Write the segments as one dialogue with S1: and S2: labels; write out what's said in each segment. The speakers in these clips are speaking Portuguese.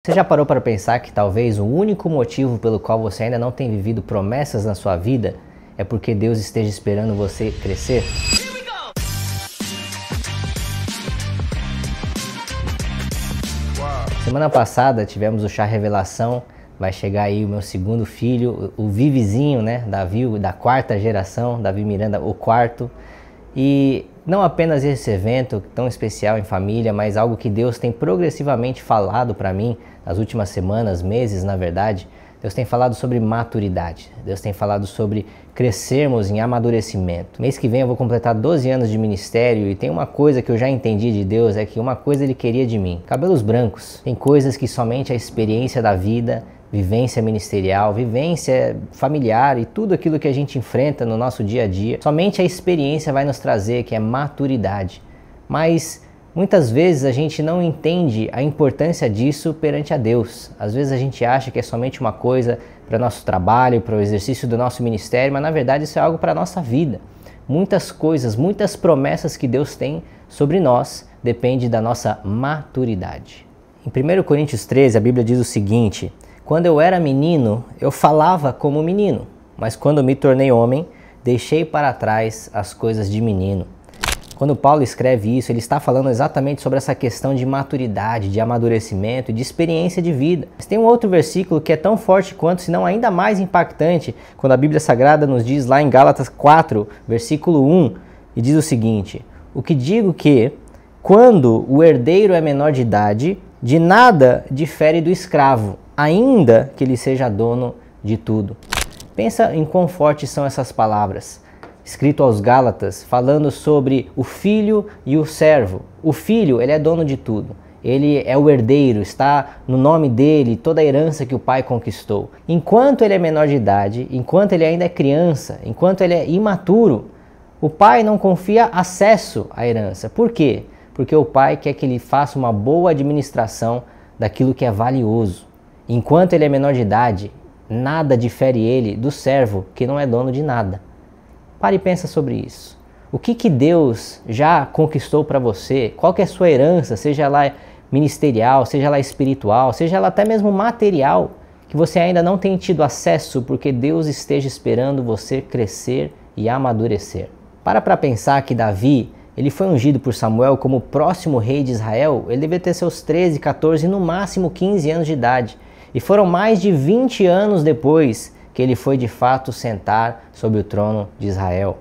S1: Você já parou para pensar que talvez o único motivo pelo qual você ainda não tem vivido promessas na sua vida é porque Deus esteja esperando você crescer? Semana passada tivemos o chá revelação, vai chegar aí o meu segundo filho, o Vivizinho, né, Davi, da quarta geração, Davi Miranda, o quarto. E não apenas esse evento tão especial em família, mas algo que Deus tem progressivamente falado para mim nas últimas semanas, meses na verdade. Deus tem falado sobre maturidade, Deus tem falado sobre crescermos em amadurecimento. Mês que vem eu vou completar 12 anos de ministério e tem uma coisa que eu já entendi de Deus, é que uma coisa Ele queria de mim: cabelos brancos. Tem coisas que somente a experiência da vida, vivência ministerial, vivência familiar e tudo aquilo que a gente enfrenta no nosso dia a dia, somente a experiência vai nos trazer, que é maturidade. Mas muitas vezes a gente não entende a importância disso perante a Deus. Às vezes a gente acha que é somente uma coisa para nosso trabalho, para o exercício do nosso ministério, mas na verdade isso é algo para a nossa vida. Muitas coisas, muitas promessas que Deus tem sobre nós depende da nossa maturidade. Em 1 Coríntios 13, a Bíblia diz o seguinte: quando eu era menino, eu falava como menino, mas quando me tornei homem, deixei para trás as coisas de menino. Quando Paulo escreve isso, ele está falando exatamente sobre essa questão de maturidade, de amadurecimento e de experiência de vida. Mas tem um outro versículo que é tão forte quanto, se não ainda mais impactante, quando a Bíblia Sagrada nos diz lá em Gálatas 4, versículo 1, e diz o seguinte: o que digo que, quando o herdeiro é menor de idade, de nada difere do escravo, ainda que ele seja dono de tudo. Pensa em quão fortes são essas palavras, escrito aos Gálatas, falando sobre o filho e o servo. O filho, ele é dono de tudo. Ele é o herdeiro, está no nome dele toda a herança que o pai conquistou. Enquanto ele é menor de idade, enquanto ele ainda é criança, enquanto ele é imaturo, o pai não confia acesso à herança. Por quê? Porque o pai quer que ele faça uma boa administração daquilo que é valioso. Enquanto ele é menor de idade, nada difere ele do servo que não é dono de nada. Pare e pensa sobre isso. O que Deus já conquistou para você? Qual que é a sua herança, seja ela ministerial, seja ela espiritual, seja ela até mesmo material, que você ainda não tem tido acesso porque Deus esteja esperando você crescer e amadurecer. Para pensar que Davi, ele foi ungido por Samuel como o próximo rei de Israel. Ele devia ter seus 13, 14, no máximo 15 anos de idade. E foram mais de 20 anos depois que ele foi de fato sentar sobre o trono de Israel.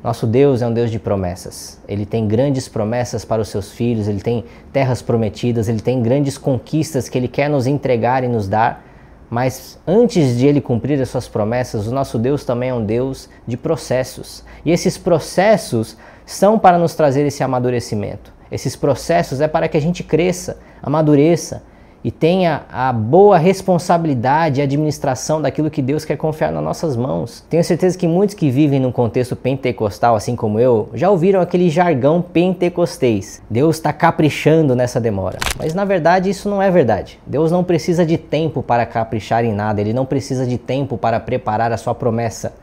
S1: Nosso Deus é um Deus de promessas. Ele tem grandes promessas para os seus filhos, ele tem terras prometidas, ele tem grandes conquistas que ele quer nos entregar e nos dar. Mas antes de ele cumprir as suas promessas, o nosso Deus também é um Deus de processos. E esses processos são para nos trazer esse amadurecimento. Esses processos é para que a gente cresça, amadureça e tenha a boa responsabilidade e administração daquilo que Deus quer confiar nas nossas mãos. Tenho certeza que muitos que vivem num contexto pentecostal, assim como eu, já ouviram aquele jargão pentecostês. Deus está caprichando nessa demora. Mas na verdade isso não é verdade. Deus não precisa de tempo para caprichar em nada. Ele não precisa de tempo para preparar a sua promessa.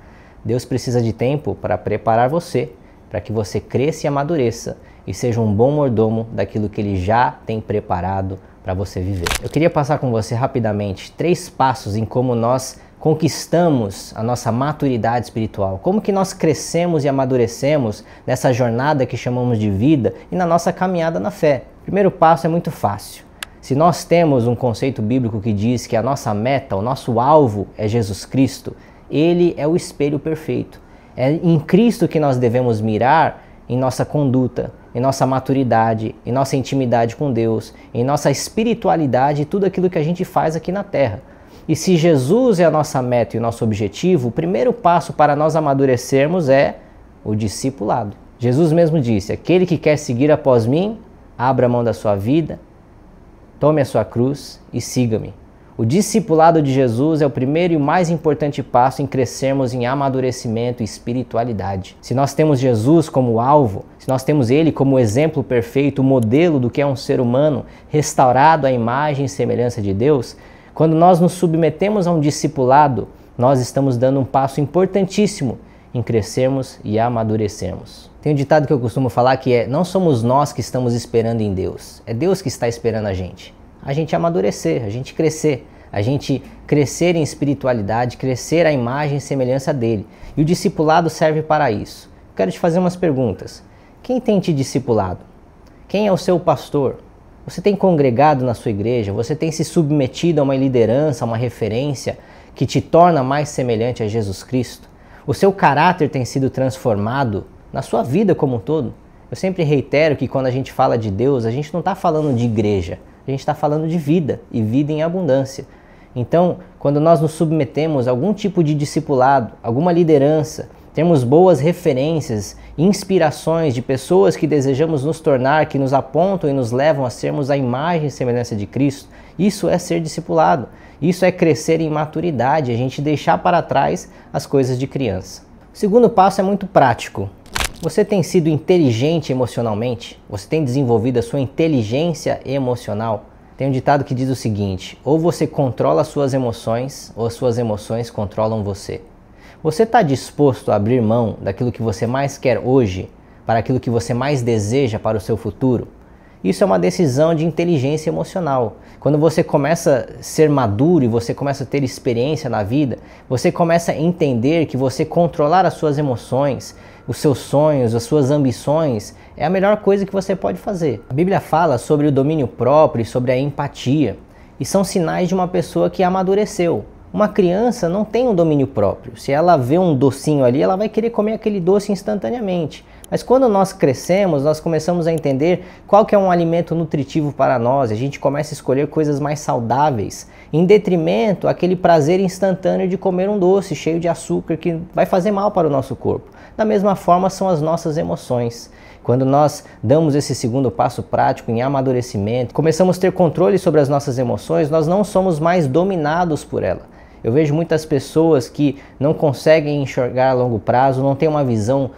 S1: Deus precisa de tempo para preparar você, para que você cresça e amadureça e seja um bom mordomo daquilo que Ele já tem preparado para você viver. Eu queria passar com você rapidamente 3 passos em como nós conquistamos a nossa maturidade espiritual, como que nós crescemos e amadurecemos nessa jornada que chamamos de vida e na nossa caminhada na fé. O primeiro passo é muito fácil. Se nós temos um conceito bíblico que diz que a nossa meta, o nosso alvo é Jesus Cristo, Ele é o espelho perfeito. É em Cristo que nós devemos mirar em nossa conduta, em nossa maturidade, em nossa intimidade com Deus, em nossa espiritualidade e tudo aquilo que a gente faz aqui na Terra. E se Jesus é a nossa meta e o nosso objetivo, o primeiro passo para nós amadurecermos é o discipulado. Jesus mesmo disse: aquele que quer seguir após mim, abra a mão da sua vida, tome a sua cruz e siga-me. O discipulado de Jesus é o primeiro e o mais importante passo em crescermos em amadurecimento e espiritualidade. Se nós temos Jesus como alvo, se nós temos Ele como exemplo perfeito, o modelo do que é um ser humano restaurado à imagem e semelhança de Deus, quando nós nos submetemos a um discipulado, nós estamos dando um passo importantíssimo em crescermos e amadurecermos. Tem um ditado que eu costumo falar que não somos nós que estamos esperando em Deus, é Deus que está esperando a gente. a gente amadurecer, a gente crescer. A gente crescer em espiritualidade, crescer à imagem e semelhança dele. E o discipulado serve para isso. Quero te fazer umas perguntas. Quem tem te discipulado? Quem é o seu pastor? Você tem congregado na sua igreja? Você tem se submetido a uma liderança, a uma referência que te torna mais semelhante a Jesus Cristo? O seu caráter tem sido transformado na sua vida como um todo? Eu sempre reitero que quando a gente fala de Deus, a gente não está falando de igreja, a gente está falando de vida e vida em abundância. Então, quando nós nos submetemos a algum tipo de discipulado, alguma liderança, temos boas referências, inspirações de pessoas que desejamos nos tornar, que nos apontam e nos levam a sermos a imagem e semelhança de Cristo, isso é ser discipulado. Isso é crescer em maturidade, a gente deixar para trás as coisas de criança. O segundo passo é muito prático. Você tem sido inteligente emocionalmente? Você tem desenvolvido a sua inteligência emocional? Tem um ditado que diz o seguinte: ou você controla as suas emoções, ou as suas emoções controlam você. Você está disposto a abrir mão daquilo que você mais quer hoje para aquilo que você mais deseja para o seu futuro? Isso é uma decisão de inteligência emocional. Quando você começa a ser maduro e você começa a ter experiência na vida, você começa a entender que você controlar as suas emoções, os seus sonhos, as suas ambições, é a melhor coisa que você pode fazer. A Bíblia fala sobre o domínio próprio e sobre a empatia, e são sinais de uma pessoa que amadureceu. Uma criança não tem um domínio próprio. Se ela vê um docinho ali, ela vai querer comer aquele doce instantaneamente. Mas quando nós crescemos, nós começamos a entender qual que é um alimento nutritivo para nós. A gente começa a escolher coisas mais saudáveis, em detrimento àquele prazer instantâneo de comer um doce cheio de açúcar que vai fazer mal para o nosso corpo. Da mesma forma são as nossas emoções. Quando nós damos esse segundo passo prático em amadurecimento, começamos a ter controle sobre as nossas emoções, nós não somos mais dominados por ela. Eu vejo muitas pessoas que não conseguem enxergar a longo prazo, não têm uma visão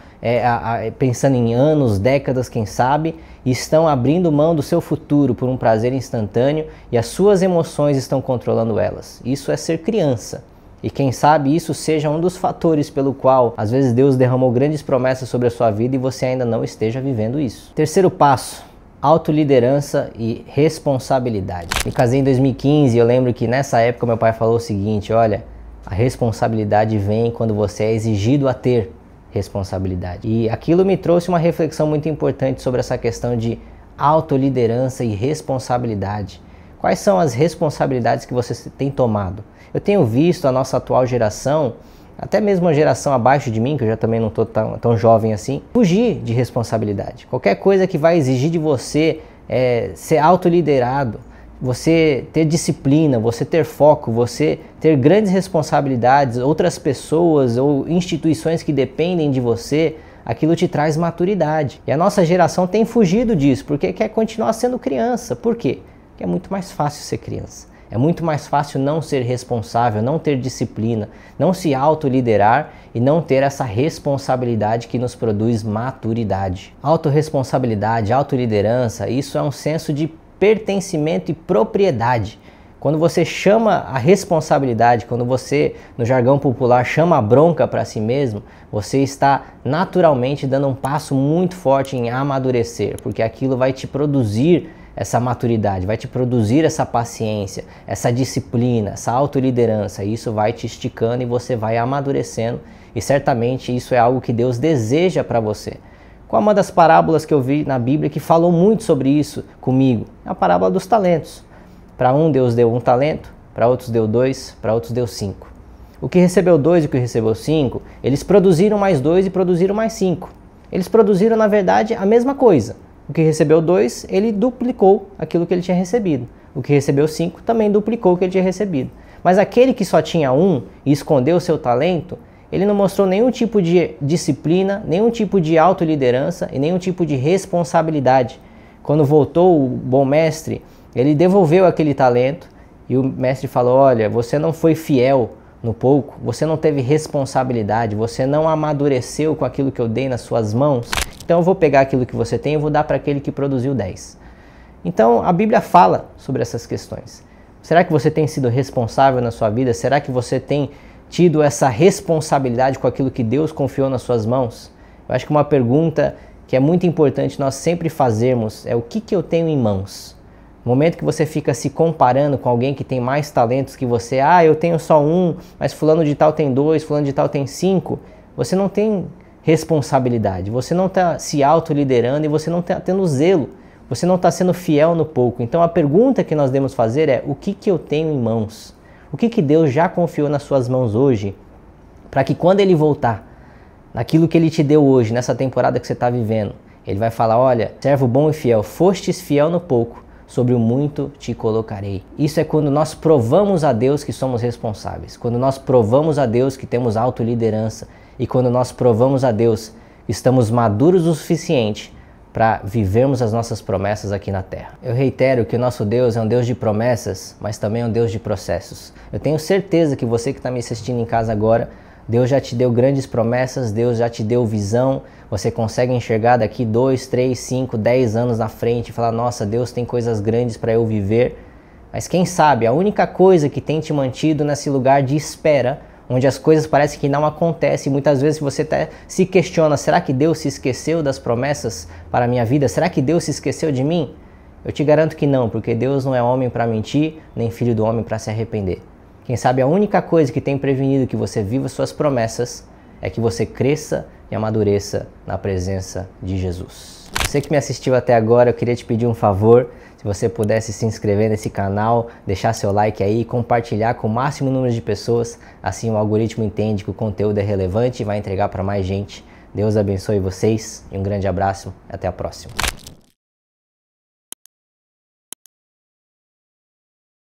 S1: pensando em anos, décadas, quem sabe, e estão abrindo mão do seu futuro por um prazer instantâneo e as suas emoções estão controlando elas. Isso é ser criança. E quem sabe isso seja um dos fatores pelo qual às vezes Deus derramou grandes promessas sobre a sua vida e você ainda não esteja vivendo isso. Terceiro passo: autoliderança e responsabilidade. Me casei em 2015 e eu lembro que nessa época meu pai falou o seguinte: olha, a responsabilidade vem quando você é exigido a ter responsabilidade. E aquilo me trouxe uma reflexão muito importante sobre essa questão de autoliderança e responsabilidade. Quais são as responsabilidades que você tem tomado? Eu tenho visto a nossa atual geração, até mesmo a geração abaixo de mim, que eu já também não estou tão jovem assim, fugir de responsabilidade. Qualquer coisa que vai exigir de você ser autoliderado, você ter disciplina, você ter foco, você ter grandes responsabilidades, outras pessoas ou instituições que dependem de você, aquilo te traz maturidade. E a nossa geração tem fugido disso, porque quer continuar sendo criança. Por quê? Porque é muito mais fácil ser criança. É muito mais fácil não ser responsável, não ter disciplina, não se autoliderar e não ter essa responsabilidade que nos produz maturidade. Autorresponsabilidade, autoliderança, isso é um senso de pertencimento e propriedade. Quando você chama a responsabilidade, quando você, no jargão popular, chama a bronca para si mesmo, você está naturalmente dando um passo muito forte em amadurecer, porque aquilo vai te produzir essa maturidade, vai te produzir essa paciência, essa disciplina, essa autoliderança. Isso vai te esticando e você vai amadurecendo, e certamente isso é algo que Deus deseja para você. Qual é uma das parábolas que eu vi na Bíblia que falou muito sobre isso comigo? É a parábola dos talentos. Para um Deus deu 1 talento, para outros deu 2, para outros deu 5. O que recebeu 2 e o que recebeu 5, eles produziram mais 2 e produziram mais 5. Eles produziram, na verdade, a mesma coisa. O que recebeu 2, ele duplicou aquilo que ele tinha recebido. O que recebeu 5 também duplicou o que ele tinha recebido. Mas aquele que só tinha 1 e escondeu o seu talento, ele não mostrou nenhum tipo de disciplina, nenhum tipo de autoliderança e nenhum tipo de responsabilidade. Quando voltou o bom mestre, ele devolveu aquele talento e o mestre falou: olha, você não foi fiel no pouco, você não teve responsabilidade, você não amadureceu com aquilo que eu dei nas suas mãos, então eu vou pegar aquilo que você tem e vou dar para aquele que produziu 10. Então a Bíblia fala sobre essas questões. Será que você tem sido responsável na sua vida? Será que você tem tido essa responsabilidade com aquilo que Deus confiou nas suas mãos? Eu acho que uma pergunta que é muito importante nós sempre fazermos é: o que eu tenho em mãos? No momento que você fica se comparando com alguém que tem mais talentos que você, eu tenho só um, mas fulano de tal tem 2, fulano de tal tem 5, você não tem responsabilidade, você não está se autoliderando e você não está tendo zelo, você não está sendo fiel no pouco. Então a pergunta que nós devemos fazer é: o que eu tenho em mãos? O que Deus já confiou nas suas mãos hoje, para que quando Ele voltar, naquilo que Ele te deu hoje, nessa temporada que você está vivendo, Ele vai falar: olha, servo bom e fiel, fostes fiel no pouco, sobre o muito te colocarei. Isso é quando nós provamos a Deus que somos responsáveis, quando nós provamos a Deus que temos autoliderança e quando nós provamos a Deus que estamos maduros o suficiente para vivermos as nossas promessas aqui na terra. Eu reitero que o nosso Deus é um Deus de promessas, mas também é um Deus de processos. Eu tenho certeza que você que está me assistindo em casa agora, Deus já te deu grandes promessas, Deus já te deu visão, você consegue enxergar daqui 2, 3, 5, 10 anos na frente e falar: nossa, Deus tem coisas grandes para eu viver. Mas quem sabe, a única coisa que tem te mantido nesse lugar de espera, onde as coisas parecem que não acontecem, muitas vezes você até se questiona: será que Deus se esqueceu das promessas para a minha vida? Será que Deus se esqueceu de mim? Eu te garanto que não, porque Deus não é homem para mentir, nem filho do homem para se arrepender. Quem sabe a única coisa que tem prevenido que você viva suas promessas é que você cresça e amadureça na presença de Jesus. Você que me assistiu até agora, eu queria te pedir um favor. Se você pudesse se inscrever nesse canal, deixar seu like aí e compartilhar com o máximo número de pessoas, assim o algoritmo entende que o conteúdo é relevante e vai entregar para mais gente. Deus abençoe vocês e um grande abraço. Até a próxima.